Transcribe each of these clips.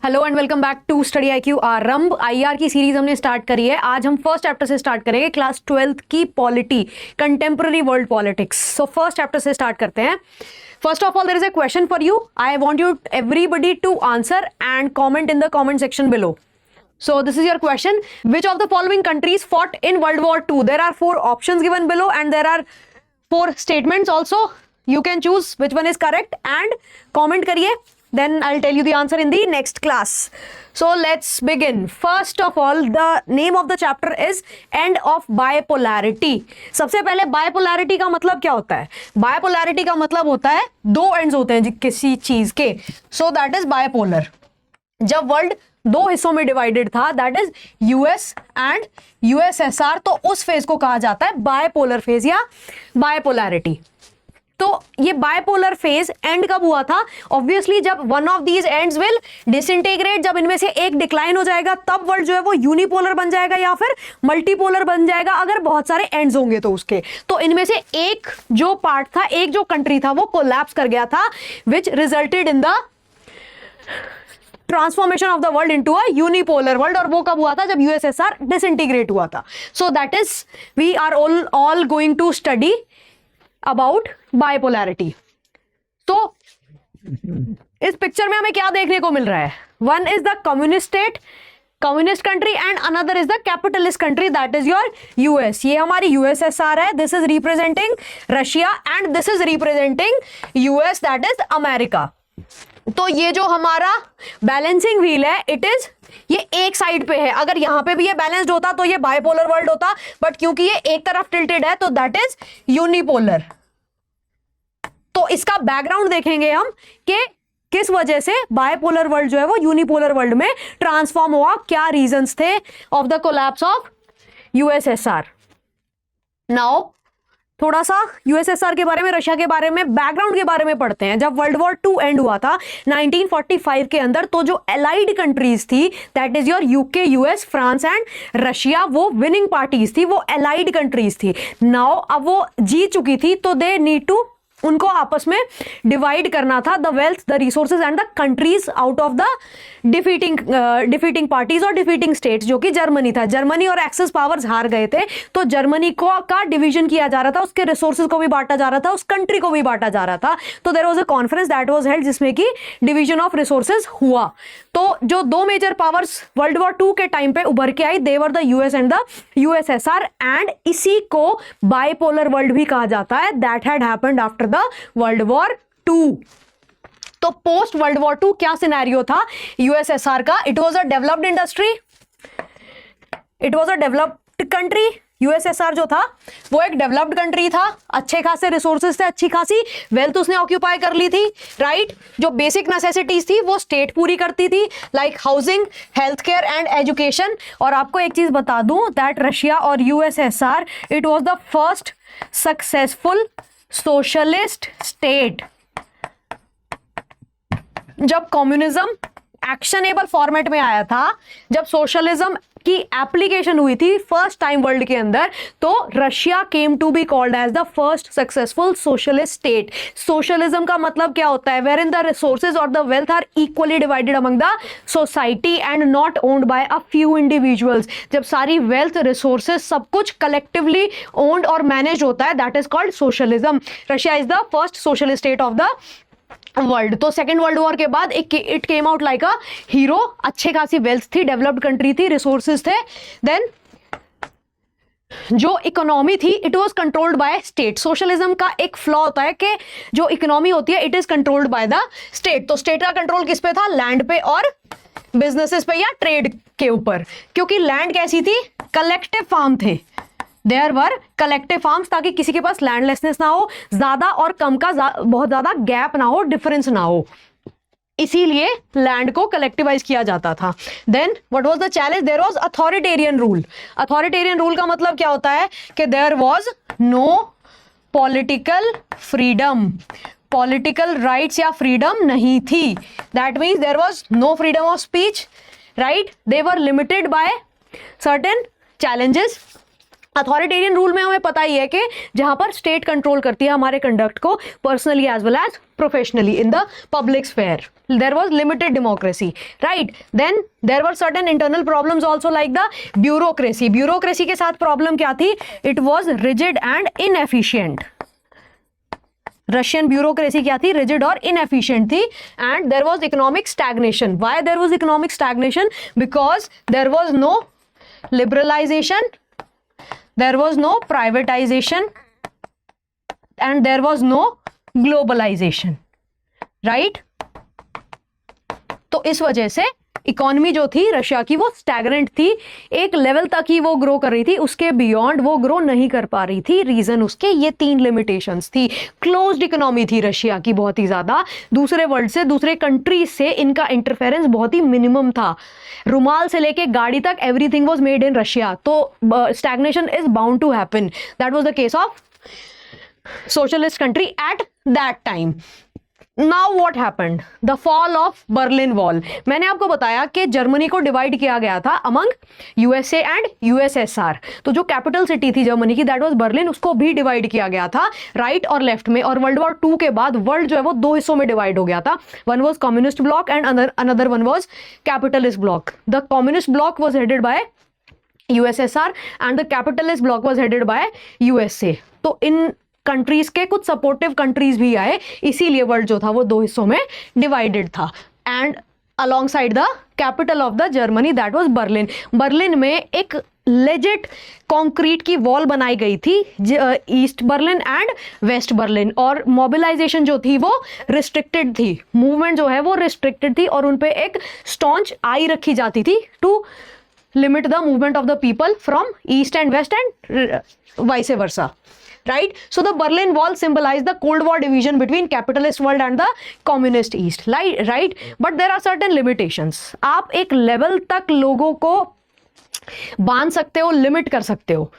Hello and welcome back to study IQ Aarambh. IR की series हमने start करी है। आज हम फर्स्ट चैप्टर से स्टार्ट करेंगे, क्लास 12th की polity, contemporary world politics. So first chapter से स्टार्ट करते हैं। First of all there is a question for you. I want you everybody to answer and comment in the comment section below. So this is your question. Which of the following countries fought in World War II? There are 4 options given below and there are 4 statements also. You can choose which one is correct and comment करिए. Then I'll tell you the answer in the next class. So let's begin. First of all, the name of the chapter is End of Bipolarity. सबसे पहले bipolarity का मतलब क्या होता है? Bipolarity का मतलब होता है 2 ends होते हैं किसी चीज के. So that is bipolar. जब वर्ल्ड 2 हिस्सों में डिवाइडेड था, that is US and USSR, तो उस फेज को कहा जाता है बायपोलर फेज या बायपोलैरिटी. तो ये बायपोलर फेज एंड कब हुआ था? ऑब्वियसली जब one of these ends will disintegrate, जब इनमें से एक डिक्लाइन हो जाएगा तब वर्ल्ड जो है वो यूनिपोलर बन जाएगा या फिर मल्टीपोलर बन जाएगा, अगर बहुत सारे एंड्स होंगे तो उसके. तो इनमें से एक जो पार्ट था, एक जो कंट्री था, वो कोलैप्स कर गया था, विच resulted in the transformation of the world into a unipolar world. और वो कब हुआ था? जब यूएसएसआर डिसइंटीग्रेट हुआ था. So that is we are all going to study about bipolarity. तो इस पिक्चर में हमें क्या देखने को मिल रहा है? One is the communist state, communist country, and another is the capitalist country, that is your US. ये हमारी यूएसएसआर है, this is representing Russia and this is representing US, that is America. तो ये जो हमारा बैलेंसिंग व्हील है, it is ये एक साइड पे है. अगर यहां पे भी ये बैलेंस्ड होता तो ये बायपोलर वर्ल्ड होता, बट क्योंकि ये एक तरफ टिल्टेड है तो दैट इज यूनिपोलर. तो इसका बैकग्राउंड देखेंगे हम कि किस वजह से बायपोलर वर्ल्ड जो है वो यूनिपोलर वर्ल्ड में ट्रांसफॉर्म हुआ, क्या रीजंस थे of the collapse of USSR. Now थोड़ा सा यूएसएसआर के बारे में, रशिया के बारे में, बैकग्राउंड के बारे में पढ़ते हैं. जब वर्ल्ड वॉर 2 एंड हुआ था 1945 के अंदर, तो जो एलाइड कंट्रीज थी, that is your UK, US, France and Russia, वो विनिंग पार्टीज थी, वो एलाइड कंट्रीज थी. नाउ अब वो जीत चुकी थी, तो दे नीड टू, उनको आपस में डिवाइड करना था the wealth, the resources and the countries out of the defeating parties और डिफीटिंग स्टेट्स, जो कि जर्मनी था. जर्मनी और एक्सेस पावर्स हार गए थे, तो जर्मनी को का डिवीजन किया जा रहा था, उसके रिसोर्सेज को भी बांटा जा रहा था, उस कंट्री को भी बांटा जा रहा था. तो there was a conference that was held, जिसमें कि डिवीजन ऑफ रिसोर्सेज हुआ. तो जो 2 मेजर पावर्स वर्ल्ड वॉर 2 के टाइम पे उभर के आई, they were the US and the USSR, and इसी को बायपोलर वर्ल्ड भी कहा जाता है. That had happened after the world war 2. तो पोस्ट वर्ल्ड वॉर 2 क्या सिनेरियो था यूएसएसआर का? It was a developed industry, it was a developed country. USSR जो था वो एक डेवलप्ड कंट्री था, अच्छे खासे रिसोर्सेज थे, अच्छी खासी वेल्थ उसने ऑक्यूपाई कर ली थी, राइट. जो बेसिक नेसेसिटीज थी वो स्टेट पूरी करती थी, like housing, health care and education. और आपको एक चीज बता दूं, दैट रशिया और USSR, it was the first successful socialist state. जब कम्युनिज्म एक्शनेबल फॉर्मेट में आया था, जब सोशलिज्म की एप्लीकेशन हुई थी फर्स्ट टाइम वर्ल्ड के अंदर, तो Russia came to be called as the first successful socialist state. Socialism का मतलब क्या होता है? वेयर इन द रिसोर्सेज और the wealth are equally divided among the society and not owned by a few individuals. जब सारी wealth, resources, सब कुछ कलेक्टिवली ओन्ड और मैनेज होता है, that is called socialism. Russia is the first socialist state of the world. तो second world war के बाद it came out like a hero. अच्छे खासी वेल्थ थी, डेवलप्ड कंट्री थी, रिसोर्सेज थे. देन जो इकोनॉमी थी, it was controlled by state. Socialism का एक फ्लॉ होता है कि जो इकोनॉमी होती है, it is controlled by the state. तो स्टेट का कंट्रोल किस पे था? लैंड पे और बिजनेसेस पे या ट्रेड के ऊपर. क्योंकि लैंड कैसी थी? कलेक्टिव फार्म थे, देयर वर कलेक्टिव फार्म्स, ताकि किसी के पास लैंडलेसनेस ना हो, ज्यादा और कम का बहुत ज्यादा गैप ना हो, डिफरेंस ना हो, इसीलिए लैंड को कलेक्टिवाइज किया जाता था. Then what was the challenge? There was authoritarian rule. Authoritarian rule का मतलब क्या होता है? कि there was no political freedom, political rights या फ्रीडम नहीं थी. That means there was no freedom of speech, right. They were limited by certain challenges. Authoritarian rule में हमें पता ही है कि जहां पर स्टेट कंट्रोल करती है हमारे कंडक्ट को, personally as well as professionally in the public sphere. There was limited democracy, right? Then there were certain internal problems also, like the bureaucracy. Bureaucracy के साथ problem क्या थी? It was rigid and inefficient. Russian bureaucracy क्या थी? Rigid और inefficient थी. And there was economic stagnation. Why there was economic stagnation? Because there was no liberalisation, there was no privatisation and there was no globalisation, right? तो इस वजह से economy जो थी रशिया की वो स्टैग्नेंट थी. एक लेवल तक ही वो ग्रो कर रही थी, उसके बियॉन्ड वो ग्रो नहीं कर पा रही थी. रीजन उसके ये 3 लिमिटेशंस थी. क्लोज्ड इकोनॉमी थी रशिया की बहुत ही ज्यादा. दूसरे वर्ल्ड से, दूसरे कंट्रीज से इनका इंटरफेरेंस बहुत ही मिनिमम था. रुमाल से लेके गाड़ी तक everything was made in Russia. तो stagnation is bound to happen. That was the case of socialist country at that time. Now what happened? The fall of Berlin Wall. मैंने आपको बताया कि जर्मनी को डिवाइड किया गया था अमंग यूएसए एंड यूएसएसआर. तो जो कैपिटल सिटी थी जर्मनी की, दैट वाज बर्लिन, उसको भी डिवाइड किया गया था राइट और लेफ्ट में. और वर्ल्ड वॉर 2 के बाद वर्ल्ड जो है वो 2 हिस्सों में डिवाइड हो गया था. One was communist bloc and another one was capitalist block. The communist bloc was headed by USSR and the capitalist block was headed by USA. तो इन कंट्रीज के कुछ सपोर्टिव कंट्रीज भी आए, इसीलिए वर्ल्ड जो था वो 2 हिस्सों में डिवाइडेड था. And alongside the capital of the Germany, that was Berlin. Berlin में एक लेजिट कंक्रीट की वॉल बनाई गई थी, east Berlin and west Berlin. और मोबिलाइजेशन जो थी वो रिस्ट्रिक्टेड थी, मूवमेंट जो है वो रिस्ट्रिक्टेड थी, और उन पे एक स्टॉन्च आई रखी जाती थी to limit the movement of the people from east and west and vice versa. Right? So the Berlin Wall symbolized the Cold War division between capitalist world and the communist East. Right? But there are certain limitations. आप एक level तक लोगों को बांध सकते हो, limit कर सकते हो.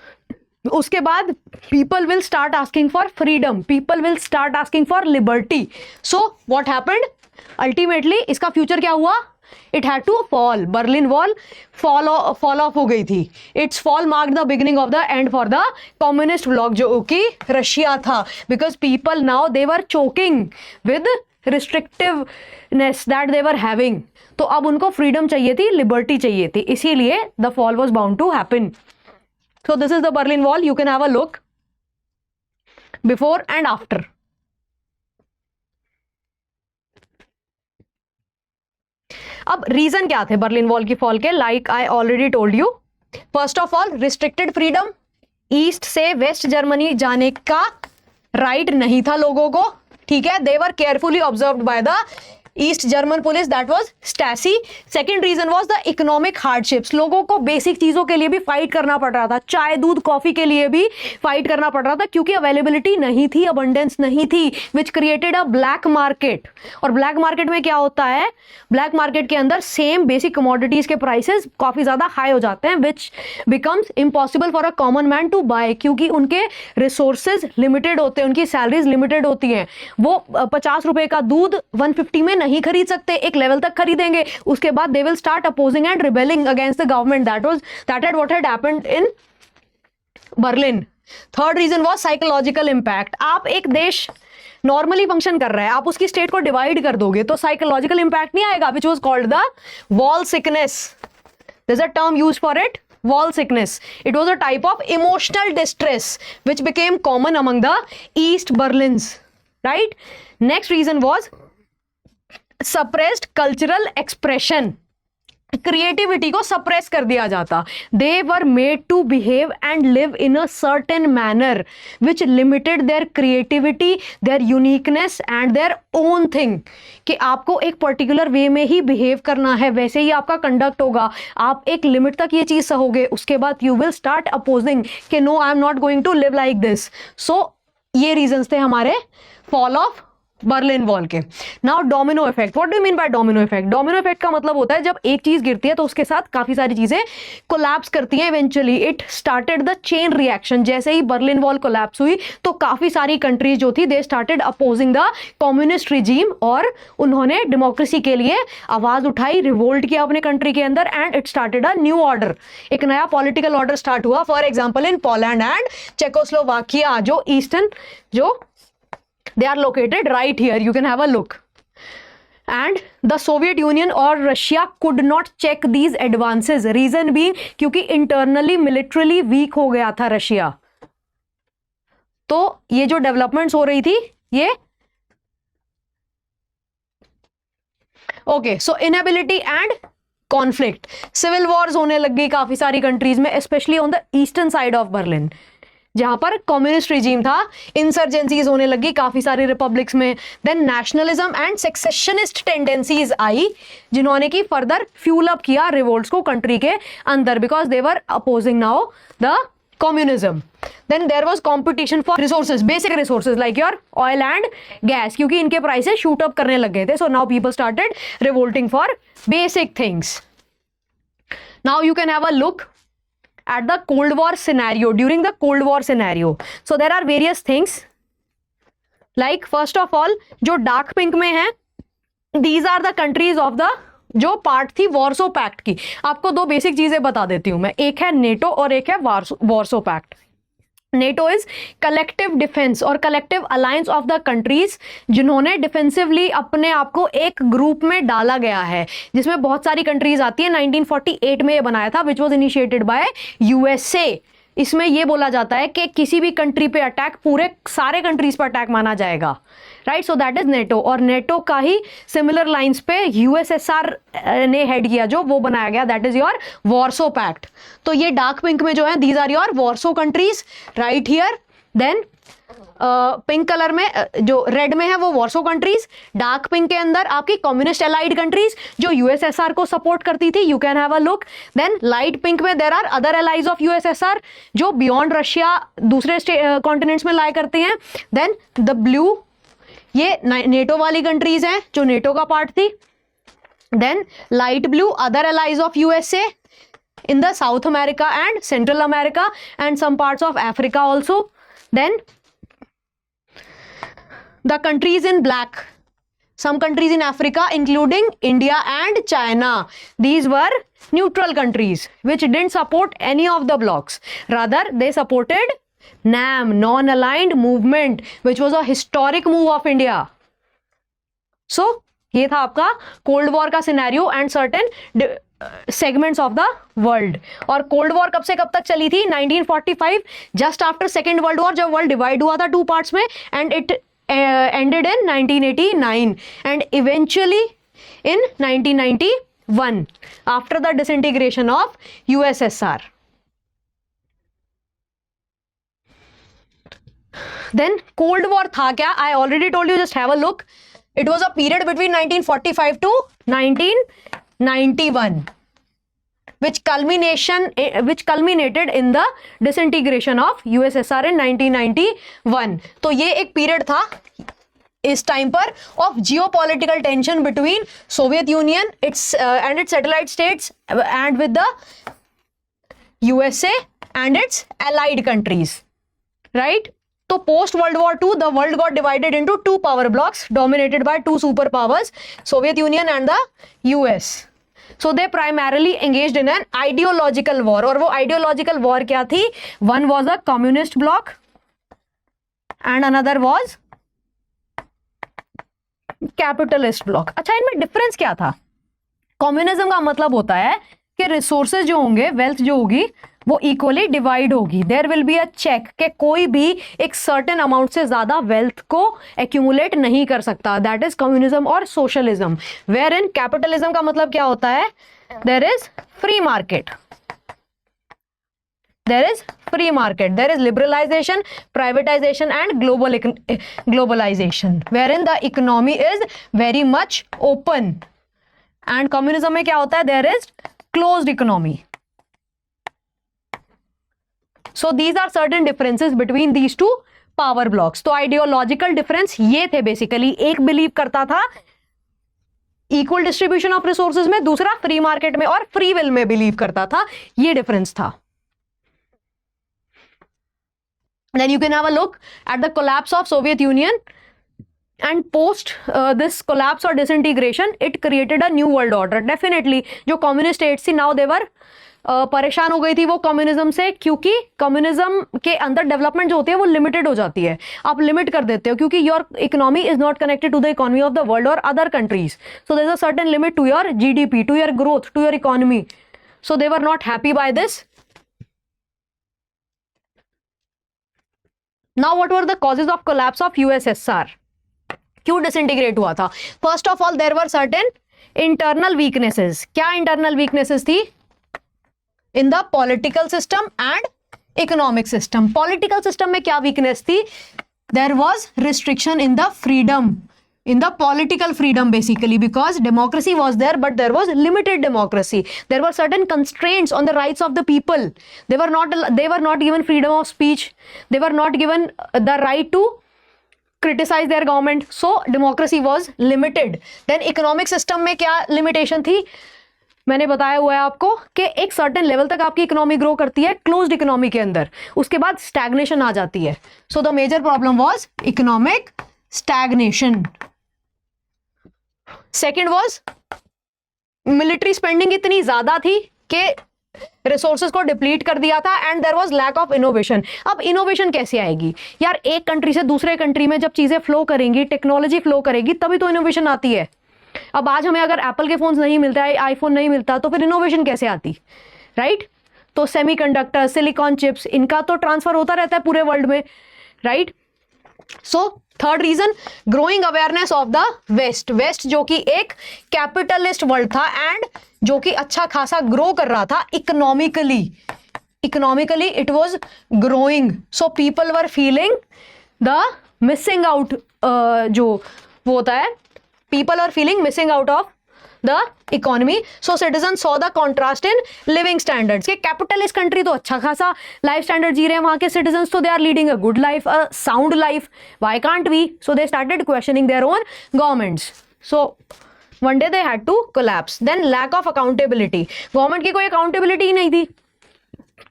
उसके बाद people will start asking for freedom. People will start asking for liberty. So what happened? Ultimately इसका फ्यूचर क्या हुआ? It had to fall. Berlin Wall fall off हो गई थी. Its fall marked the beginning of the end for the communist bloc जो कि Russia था. Because people now they were choking with restrictiveness that they were having. तो अब उनको freedom चाहिए थी, लिबर्टी चाहिए थी, इसीलिए the fall was bound to happen. So this is the Berlin Wall. You can have a look before and after. अब reason क्या थे बर्लिन वॉल की फॉल के? Like I already told you. First of all restricted freedom. East से West Germany जाने का right नहीं था लोगों को, ठीक है. They were carefully observed by the East German police, that was Stasi. Second reason was the economic hardships. लोगों को बेसिक चीजों के लिए भी फाइट करना पड़ रहा था, चाय दूध कॉफी के लिए भी फाइट करना पड़ रहा था, क्योंकि अवेलेबिलिटी नहीं थी, अबंडेंस नहीं थी, which created a black market. और ब्लैक मार्केट में क्या होता है? ब्लैक मार्केट के अंदर सेम बेसिक कमोडिटीज के प्राइसेस काफी ज्यादा हाई हो जाते हैं, which becomes impossible for a common man to buy, क्योंकि उनके रिसोर्सेज लिमिटेड होते हैं, उनकी सैलरीज लिमिटेड होती हैं. वो 50 रुपए का दूध 150 में नहीं खरीद सकते, एक लेवल तक खरीदेंगे, उसके बाद they will start opposing and rebelling against the government. That had what had happened in Berlin. Third reason was psychological impact. आप एक देश नॉर्मली फंक्शन कर रहा है, आप उसकी स्टेट को डिवाइड कर दोगे तो साइकोलॉजिकल इंपैक्ट नहीं आएगा, which was called the wall sickness. There is a term used for it, wall sickness. It was a type of emotional distress which became common among the East Berlins, right? Next reason was suppressed cultural expression. Creativity को suppress कर दिया जाता. They were made to behave and live in a certain manner which limited their creativity, their uniqueness and their own thing. कि आपको एक particular way में ही behave करना है, वैसे ही आपका कंडक्ट होगा. आप एक लिमिट तक ये चीज सहोगे, उसके बाद यू विल स्टार्ट अपोजिंग कि no I am not going to live like this. So ये रीजंस थे हमारे फॉल ऑफ बर्लिन वॉल के. Now domino effect. What do you mean by domino effect? Domino effect का मतलब होता है जब एक चीज गिरती है तो उसके साथ काफी सारी चीजें कोलैप्स करती हैं. Eventually it started the chain reaction. जैसे ही बर्लिन वॉल कोलैप्स हुई तो काफी सारी कंट्रीज जो थी they started opposing the communist regime, और उन्होंने डेमोक्रेसी के लिए आवाज उठाई, रिवोल्ट किया अपने कंट्री के अंदर, and it started a new order. एक नया पॉलिटिकल ऑर्डर स्टार्ट हुआ. For example in Poland and Czechoslovakia, जो ईस्टर्न जो They are located right here. You can have a look. And the Soviet Union or Russia could not check these advances. Reason being क्योंकि internally militarily weak हो गया था Russia. तो ये जो developments हो रही थी ये okay. So inability and conflict, civil wars होने लग गई काफी सारी कंट्रीज में, especially on the eastern side of Berlin जहां पर कम्युनिस्ट रिजीम था. इंसर्जेंसीज होने लगी काफी सारी रिपब्लिक्स में. देन नेशनलिज्म एंड सेक्सेशनिस्ट टेंडेंसीज आई जिन्होंने की फर्दर फ्यूल अप किया रिवोल्ट्स को कंट्री के अंदर, because they were opposing now the communism. Then there was competition for resources, basic resources like your oil and gas, क्योंकि इनके prices shoot up करने लग गए थे. So now people started revolting for basic things. Now you can have a look at the Cold War scenario. During the Cold War scenario, so there are various things like first of all जो dark pink में है, these are the countries of the जो part थी Warsaw pact की. आपको दो basic चीजें बता देती हूं मैं, एक है नेटो और एक है Warsaw pact. NATO is collective defence और collective alliance of the countries जिन्होंने डिफेंसिवली अपने आप को एक ग्रुप में डाला गया है जिसमें बहुत सारी कंट्रीज आती है. 1948 में ये बनाया था which was initiated by USA. इसमें यह बोला जाता है कि किसी भी कंट्री पे अटैक पूरे सारे कंट्रीज पर अटैक माना जाएगा, right. So that is NATO. और नेटो का ही सिमिलर लाइंस पे यूएसएसआर ने हेड किया जो वो बनाया गया, that is your Warsaw pact. तो ये डार्क पिंक में जो है these are your Warsaw countries right here. Then pink colour में जो रेड में है वो वॉर्सो कंट्रीज. डार्क पिंक के अंदर आपकी कम्युनिस्ट एलाइड कंट्रीज जो यूएसएसआर को सपोर्ट करती थी. You can have a look. Then light pink में there are other allies of USSR जो बियॉन्ड रशिया दूसरे कॉन्टिनेंट्स में लाई करते हैं. देन द ब्लू ये नेटो वाली कंट्रीज हैं जो नेटो का पार्ट थी. Then light blue other allies of USA in the South America and Central America and some parts of Africa also. Then the countries in black, some countries in Africa including India and China, these were neutral countries which didn't support any of the blocs, rather they supported NAM, non-aligned movement, which was a historic move of India. So ये था आपका cold war का scenario and certain segments of the world. और cold war कब से कब तक चली थी? 1945, just after second world war, जब वर्ल्ड डिवाइड हुआ था टू पार्ट्स में, and it ended in 1989 and eventually in 1991 after the disintegration of USSR. Then cold war था क्या? I already told you, just have a look. It was a period between 1945 to 1991, which culminated in the disintegration of USSR in 1991. तो ये एक period था इस time पर of geopolitical tension between Soviet union and its satellite states and with the USA and its allied countries, right? तो post world war two the world got divided into two power blocs dominated by two super powers, Soviet Union and the US. So they primarily engaged in an ideological war. और वो ideological war क्या थी? One was a communist bloc and another was capitalist bloc. अच्छा, इनमें difference क्या था? Communism का मतलब होता है कि रिसोर्सेज जो होंगे, वेल्थ जो होगी, वो इक्वली डिवाइड होगी. There will be a check कि कोई भी एक सर्टेन अमाउंट से ज्यादा वेल्थ को एक्यूमुलेट नहीं कर सकता. दैट इज कम्युनिज्म और सोशलिज्म. वेयर इन कैपिटलिज्म का मतलब क्या होता है? There is free market. there is free market, there is liberalization, privatization and globalization, wherein the economy is very much open. And communism में क्या होता है? There is closed economy. So these are certain differences between these two power blocks. तो ideological difference ये थे basically. एक believe करता था equal distribution of resources में, दूसरा free market में और free will में believe करता था. ये difference था. Then you can have a look at the collapse of Soviet Union, and post this collapse or disintegration, it created a new world order. Definitely, जो communist states थी, now they were परेशान हो गई थी वो communism से, क्योंकि communism के अंदर डेवलपमेंट जो होती है वो लिमिटेड हो जाती है, आप लिमिट कर देते हो, क्योंकि your economy is not connected to the economy of the world और other countries, so there is a certain limit to your GDP, to your growth, to your economy, so they were not happy by this. Now what were the causes of collapse of USSR, क्यों disintegrate हुआ था? First of all there were certain internal weaknesses. क्या internal weaknesses थी? In the political system and economic system. Political system में क्या weakness थी? There was restriction in the freedom, in the political freedom basically, because democracy was there but there was limited democracy. There were certain constraints on the rights of the people. They were not given freedom of speech, they were not given the right to criticize their government, so democracy was limited. Then economic system में क्या limitation थी? मैंने बताया हुआ है आपको कि एक सर्टेन लेवल तक आपकी इकोनॉमी ग्रो करती है क्लोज्ड इकोनॉमी के अंदर, उसके बाद स्टैग्नेशन आ जाती है. So the major problem was economic stagnation. Second was military spending इतनी ज्यादा थी कि रिसोर्सेज को डिप्लीट कर दिया था, and there was lack of innovation. अब इनोवेशन कैसे आएगी यार? एक कंट्री से दूसरे कंट्री में जब चीजें फ्लो करेंगी, टेक्नोलॉजी फ्लो करेगी, तभी तो इनोवेशन आती है. अब आज हमें अगर एप्पल के फोन्स नहीं मिलता है, आईफोन नहीं मिलता, तो फिर इनोवेशन कैसे आती, राइट? तो सेमीकंडक्टर, सिलिकॉन चिप्स, इनका तो ट्रांसफर होता रहता है पूरे वर्ल्ड में, right? So third reason, growing awareness of the west. West जो कि एक कैपिटलिस्ट वर्ल्ड था एंड जो कि अच्छा खासा ग्रो कर रहा था economically. Economically it was growing, so people were feeling the missing out, जो वो होता है, people are feeling missing out of the economy. So citizens saw the contrast in living standards. कि capitalist country तो अच्छा खासा life standard जी रहे हैं वहाँ के citizens, तो they are leading a good life, a sound life. Why can't we? So they started questioning their own governments. So one day they had to collapse. Then lack of accountability. Government की कोई accountability ही नहीं थी.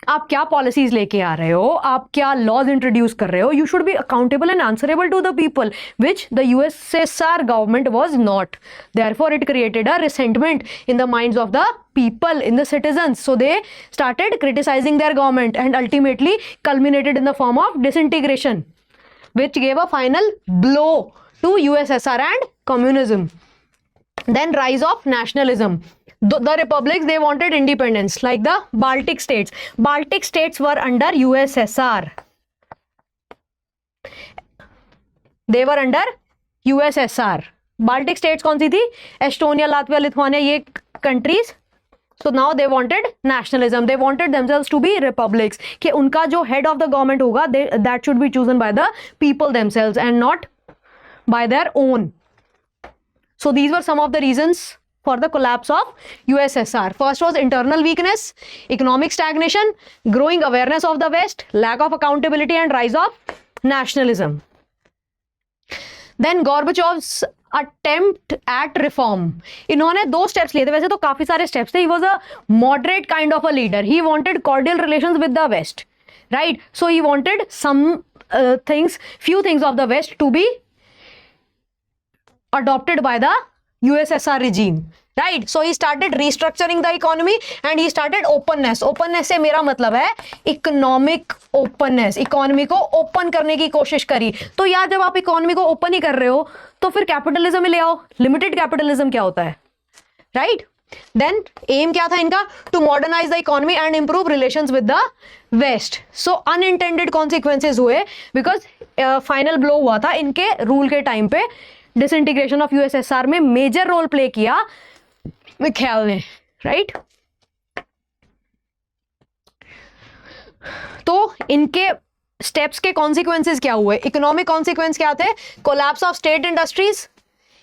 आप क्या policies लेके आ रहे हो, आप क्या लॉज इंट्रोड्यूस कर रहे हो? You should be accountable and answerable to the people, which the USSR government was not. Therefore it created a resentment in the minds of the people, in the citizens, so they started criticizing their government and ultimately culminated in the form of disintegration, which gave a final blow to USSR and communism. Then rise of nationalism. The republics, they wanted independence, like the Baltic states. Baltic states were under USSR. They were under USSR. Baltic states कौन सी थी? Estonia, Latvia, Lithuania, ये countries. So now they wanted nationalism. They wanted themselves to be republics. कि उनका जो head of the government होगा, that should be chosen by the people themselves and not by their own. So these were some of the reasons for the collapse of USSR. First was internal weakness, economic stagnation, growing awareness of the West, lack of accountability and rise of nationalism. Then Gorbachev's attempt at reform. इन्होंने 2 steps लिए थे, वैसे तो काफी सारे steps थे. He was a moderate kind of a leader. He wanted cordial relations with the West, right? So he wanted some few things of the West to be adopted by the USSR regime, right? So he started restructuring the economy and he started openness. Openness से मेरा मतलब है economic openness. Economy को open करने की कोशिश करी. तो यार जब आप इकोनॉमी को ओपन ही कर रहे हो तो फिर कैपिटलिज्म में ले आओ. लिमिटेड कैपिटलिज्म क्या होता है, राइट? देन एम क्या था इनका? To modernise the economy and improve relations with the west. So unintended consequences हुए बिकॉज फाइनल ब्लो हुआ था इनके रूल के टाइम पे. डिसइंटीग्रेशन ऑफ यूएसएसआर में मेजर रोल प्ले किया मेरे ख्याल में, राइट? तो इनके स्टेप्स के कॉन्सिक्वेंसेस क्या हुए? इकोनॉमिक कॉन्सिक्वेंस क्या थे? कोलैप्स ऑफ स्टेट इंडस्ट्रीज,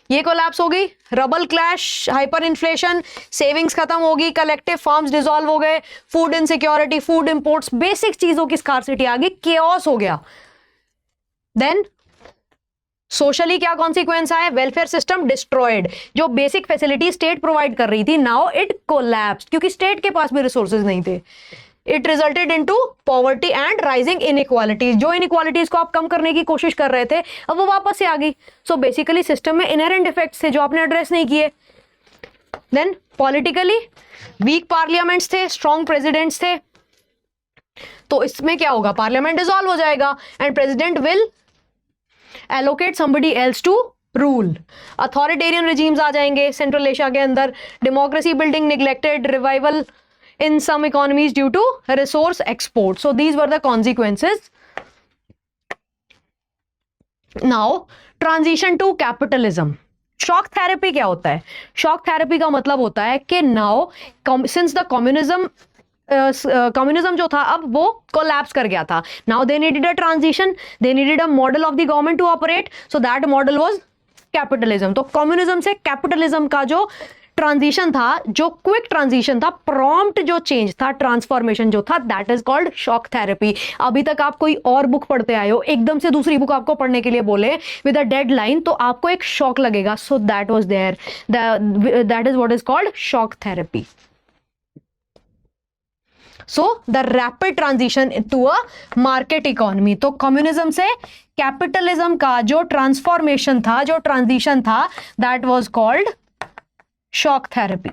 ये कोलैप्स हो गई. Ruble clash, hyper inflation, savings खत्म होगी, कलेक्टिव फार्म्स डिसॉल्व हो गए, food insecurity, food imports, basic चीजों की स्कार्सिटी आ गई, केओस हो गया. देन सोशली क्या कॉन्सिक्वेंस आए? Welfare system destroyed. जो बेसिक फैसिलिटी स्टेट प्रोवाइड कर रही थी, नाउ इट कोलैप्स, क्योंकि स्टेट के पास भी रिसोर्सेज नहीं थे. It resulted into poverty and rising inequalities. जो इनइक्वालिटीज को आप कम करने की कोशिश कर रहे थे, अब वो वापस से आ गई. सो बेसिकली सिस्टम में इनहेरेंट इफेक्ट्स थे जो आपने एड्रेस नहीं किए. देन पॉलिटिकली वीक पार्लियामेंट्स थे, स्ट्रॉन्ग प्रेसिडेंट्स थे, तो इसमें क्या होगा, पार्लियामेंट डिसॉल्व हो जाएगा and president will allocate somebody else to rule. Authoritarian regimes आ जाएंगे सेंट्रल एशिया के अंदर, democracy building neglected, revival in some economies due to resource export. So these were the consequences. Now transition to capitalism. Shock therapy क्या होता है? Shock therapy का मतलब होता है कि नाउ सिंस द कम्युनिज्म जो था अब वो कोलैप्स कर गया था, now they needed a transition, they needed a model of the government to operate, so that model was capitalism. तो कम्युनिज्म से कैपिटलिज्म का जो ट्रांजिशन था, जो क्विक ट्रांजिशन था, प्रॉम्प्ट जो चेंज था, ट्रांसफॉर्मेशन जो था, that is called shock therapy. अभी तक आप कोई और बुक पढ़ते आए हो, एकदम से दूसरी बुक आपको पढ़ने के लिए बोले विद अ डेडलाइन, तो आपको एक शॉक लगेगा। So that was there, that is what is called shock therapy. So the rapid transition to a market economy. तो कम्युनिज्म से कैपिटलिज्म का जो ट्रांसफॉर्मेशन था, जो ट्रांजिशन था, that was called shock therapy.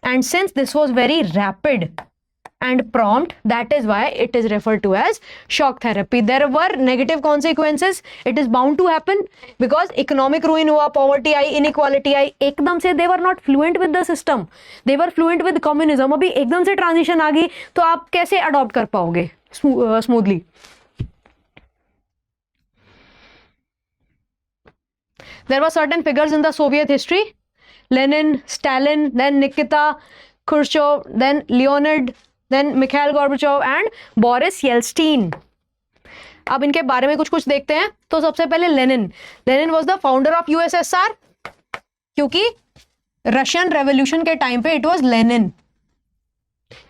And since this was very rapid and prompt, that is why it is referred to as shock therapy. There were negative consequences. It is bound to happen because economic ruin हुआ, poverty आई, inequality आई, एकदम से they were not fluent with the system. They were fluent with communism. अभी एकदम से transition आ गई तो आप कैसे adopt कर पाओगे smoothly? There were certain figures in the Soviet history. Lenin, Stalin, then Nikita Khrushchev, then Leonid, then Mikhail Gorbachev and Boris Yeltsin. अब इनके बारे में कुछ कुछ देखते हैं। तो सबसे पहले Lenin was the founder of USSR, क्योंकि रशियन रेवोल्यूशन के टाइम पे it was Lenin,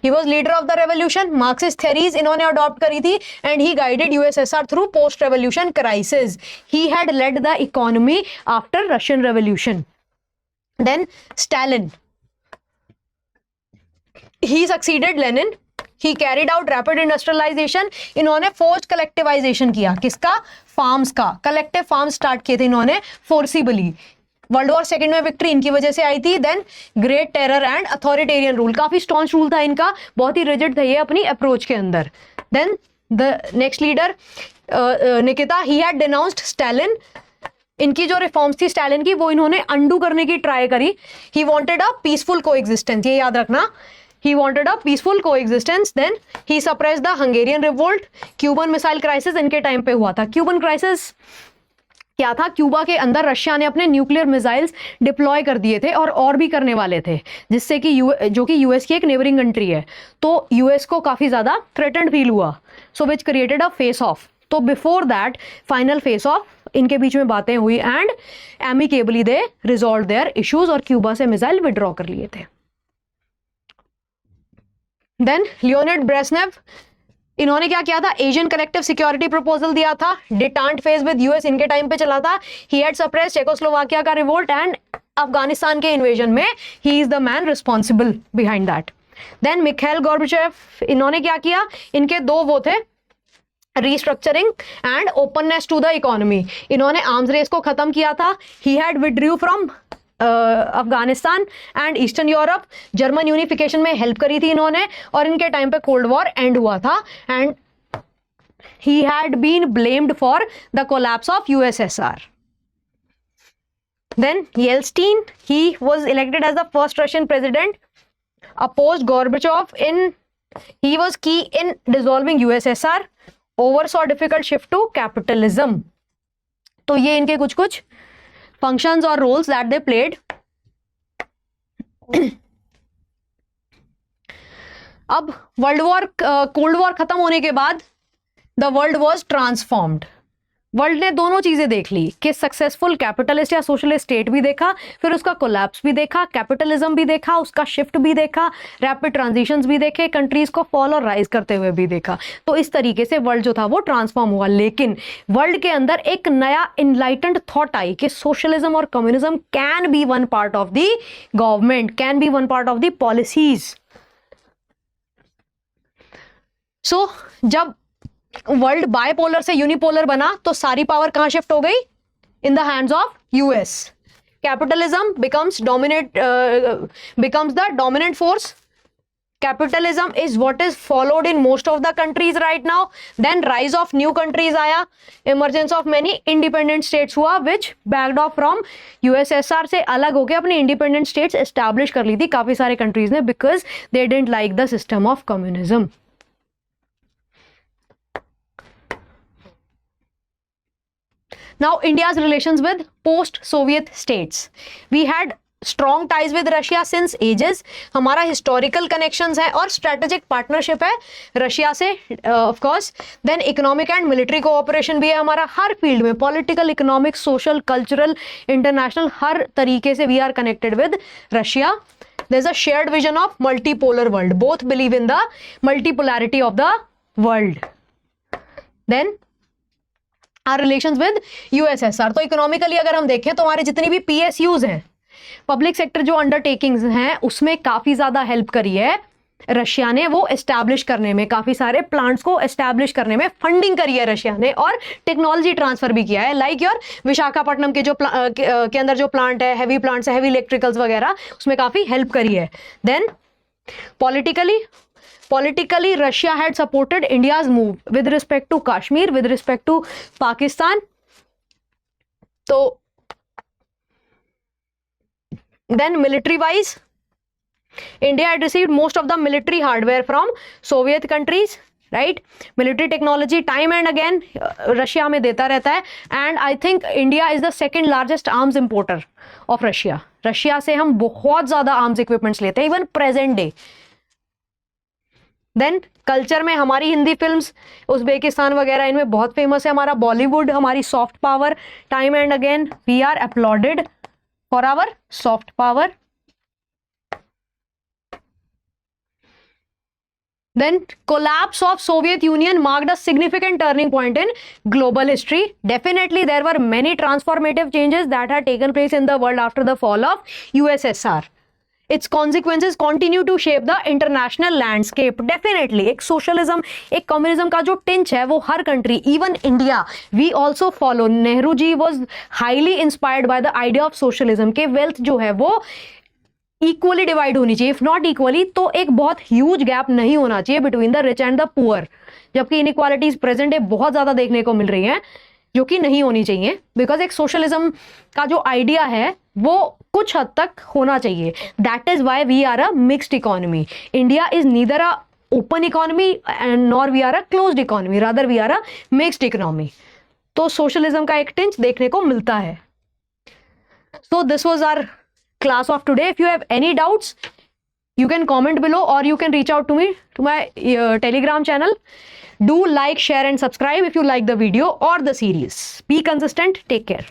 he was leader of the revolution. Marxist theories इन्होंने अडॉप्ट करी थी and he guided USSR through post revolution crisis. He had led the economy after Russian revolution. Then Stalin, he succeeded Lenin. He carried out rapid industrialization. इन्होंने forced collectivisation किया, किसका? Farms का। Collective farm start किए थे इन्होंने forcibly. World war second में victory इनकी वजह से आई थी। Then great terror and authoritarian rule, काफी स्ट्रॉन्ग रूल था इनका, बहुत ही रिजिड थे ये अपनी अप्रोच के अंदर। Then the next leader Nikita, he had denounced Stalin. इनकी जो रिफॉर्म्स थी स्टैलिन की, वो इन्होंने अंडू करने की ट्राई करी। He wanted a peaceful coexistence, ये याद रखना, he wanted a peaceful coexistence. Then he suppressed the Hungarian revolt. Cuban missile crisis इनके टाइम पे हुआ था। क्यूबन क्राइसिस क्या था? क्यूबा के अंदर रशिया ने अपने न्यूक्लियर मिसाइल्स डिप्लॉय कर दिए थे और भी करने वाले थे, जिससे कि जो कि यूएस की एक नेबरिंग कंट्री है, तो यूएस को काफी ज्यादा थ्रेटेंड फील हुआ, so which created a face off. तो before that final face off इनके बीच में बातें हुई and amicably they resolve their issues और क्यूबा से मिसाइल विड्रॉ कर लिए थे। देन लियोनिड ब्रेजनेव, इन्होंने क्या किया था? एशियन कलेक्टिव सिक्योरिटी प्रपोजल दिया था। डिटांट फेज विद यूएस इनके टाइम पे चला था। ही हैड सप्रेस्ड चेकोस्लोवाकिया का रिवोल्ट एंड अफगानिस्तान के इन्वेजन में he is the man responsible behind that. Then Mikhail Gorbachev, इन्होंने क्या किया? इनके दो वो थे, restructuring and openness to the economy. इन्होंने आर्म्स रेस को खत्म किया था। He had withdrew from Afghanistan and Eastern Europe. German unification में हेल्प करी थी इन्होंने, और इनके टाइम पे कोल्ड वॉर एंड हुआ था and he had been blamed for the collapse of USSR. Then Yeltsin, he was elected as the first Russian president, opposed Gorbachev in, he was key in dissolving USSR, oversaw difficult shift to capitalism. तो ये इनके कुछ कुछ functions और roles that they played. अब cold war खत्म होने के बाद the world was transformed. World ने दोनों चीजें देख ली कि सक्सेसफुल कैपिटलिस्ट या सोशलिस्ट स्टेट भी देखा, फिर उसका कोलैप्स भी देखा, कैपिटलिज्म भी देखा, उसका शिफ्ट भी देखा, रैपिड ट्रांजिशंस भी देखे, कंट्रीज को फॉल और राइज करते हुए भी देखा। तो इस तरीके से वर्ल्ड जो था वो ट्रांसफॉर्म हुआ। लेकिन वर्ल्ड के अंदर एक नया इनलाइटेंड थॉट आई कि सोशलिज्म और communism can be one part of the government, can be one part of the policies. So जब वर्ल्ड बायपोलर से यूनिपोलर बना तो सारी पावर कहां शिफ्ट हो गई? In the hands of US. capitalism becomes the dominant force. Capitalism is what is followed in most of the countries right now. Then rise of new countries आया, emergence of many independent states हुआ, which backed off from USSR से अलग होके अपने independent states establish कर ली थी काफी सारे countries ने, because they didn't like the system of communism. Now India's relations with post-Soviet states. We had strong ties with Russia since ages. हमारा historical connections है और strategic partnership है रशिया से, of course. Then economic and military cooperation भी है हमारा हर field में, political, economic, social, cultural, international, हर तरीके से we are connected with Russia. There's a shared vision of multipolar world. Both believe in the multipolarity of the world. Then our relations with USSR. तो economically अगर हम देखें तो हमारे जितनी भी PSUs हैं, पब्लिक सेक्टर जो अंडरटेकिंग्स हैं, उसमें काफ़ी ज़्यादा हेल्प करी है रशिया ने वो एस्टैब्लिश करने में, काफ़ी सारे प्लांट्स को एस्टैब्लिश करने में फंडिंग करी है रशिया ने और टेक्नोलॉजी ट्रांसफर भी किया है. लाइक योर विशाखापट्टनम के जो के अंदर जो प्लांट है, हैवी प्लांट्स है, हैवी इलेक्ट्रिकल्स वगैरह, उसमें काफ़ी हेल्प करी है. Then politically Russia had supported India's move with respect to Kashmir, with respect to Pakistan. So then military wise, India had received most of the military hardware from Soviet countries, right? Military technology time and again Russia में देता रहता है, and I think India is the second largest arms importer of Russia. Russia से हम बहुत ज़्यादा arms equipments लेते हैं, even present day. Then culture में हमारी हिंदी फिल्म्स, उज्बेकिस्तान वगैरह, इनमें बहुत फेमस है. हमारा बॉलीवुड, हमारी soft power, time and again we are applauded for our soft power. Then collapse of Soviet Union marked a significant turning point in global history. Definitely there were many transformative changes that had taken place in the world after the fall of USSR. Its consequences continue to shape the international landscape. Definitely एक socialism, एक communism का जो tinge है वो हर country, even India, we also follow. Nehru ji was highly inspired by the idea of socialism के wealth जो है वो इक्वली डिवाइड होनी चाहिए. इफ नॉट इक्वली तो एक बहुत ह्यूज गैप नहीं होना चाहिए between the rich and the poor, जबकि इनइक्वालिटीज प्रेजेंट डे बहुत ज्यादा देखने को मिल रही हैं जो कि नहीं होनी चाहिए. बिकॉज एक सोशलिज्म का जो आइडिया है वो कुछ हद तक होना चाहिए. That is why we are a mixed economy. India is neither a open economy and nor we are a closed economy, rather we are a mixed economy. तो सोशलिज्म का एक टिंच देखने को मिलता है. So this was our class of today. If you have any doubts, you can comment below or you can reach out to me to my Telegram channel. Do like, share and subscribe if you like the video or the series. Be consistent. Take care.